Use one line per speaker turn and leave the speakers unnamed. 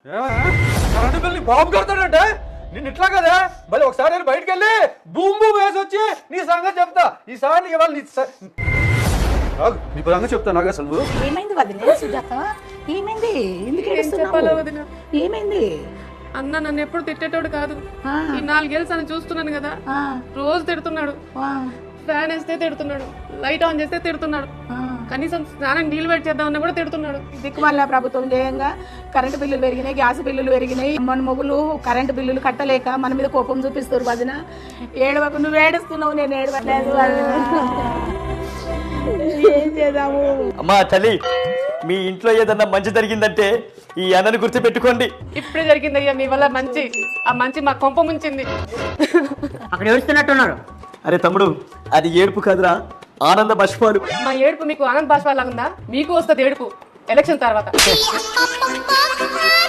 Current bill బాబు కడతాడంటే నిన్ను ఇట్లా కదా మళ్ళీ ఒకసారి నేను బయటకు వెళ్ళి బూమ్ బూమ్ వేసి వచ్చి నీ సంగతి చెప్తా ఈసారి ఇవాళ నీ సంగతి చెప్తా నాకు అసలు
ఏమైంది వదిన సుజాత ఏమైంది ఎందుకు ఏడుస్తున్నావు? ఏమైంది
అన్న నన్ను ఎప్పుడు తిట్టేటోడు కాదు. ఈ 4 ఏళ్ళు అని చూస్తున్నాను కదా, రోజు తిడుతున్నాడు. ఫ్యాన్ వేస్తే తిడుతున్నాడు, లైట్ ఆన్ చేస్తే తిడుతున్నాడు, కనీసం స్నానం నీళ్ళు వేడి చేద్దామన్నా కూడా తిడుతున్నాడు.
దిక్కుమల్ల ప్రభుత్వం చేయంగా కరెంటు బిల్లులు పెరిగినాయి, గ్యాస్ బిల్లులు పెరిగినాయి. మన మొగులు కరెంటు బిల్లులు కట్టలేక మన మీద కోపం చూపిస్తారు. వదిన ఏడవకు, నువ్వు ఏడుస్తున్నావు, నేను ఏడవలేదు. ఏం చేద్దాము?
అమ్మా తల్లి, మీ ఇంట్లో ఏదన్నా మంచి జరిగిందంటే ఈ అన్నని గుర్తు పెట్టుకోండి.
ఇప్పుడే జరిగింది అయ్యా మీ వల్ల మంచి. ఆ మంచి మా కొంప ముంచింది.
అక్కడ ఏడుస్తున్నట్టున్నారు.
అరే తమ్ముడు, అది ఏడుపు కాదురా, ఆనంద బాష్పాలు.
మా ఏడుపు మీకు ఆనంద్ బాష్పాలాగా ఉందా? మీకు వస్తుంది ఏడుపు ఎలక్షన్ తర్వాత.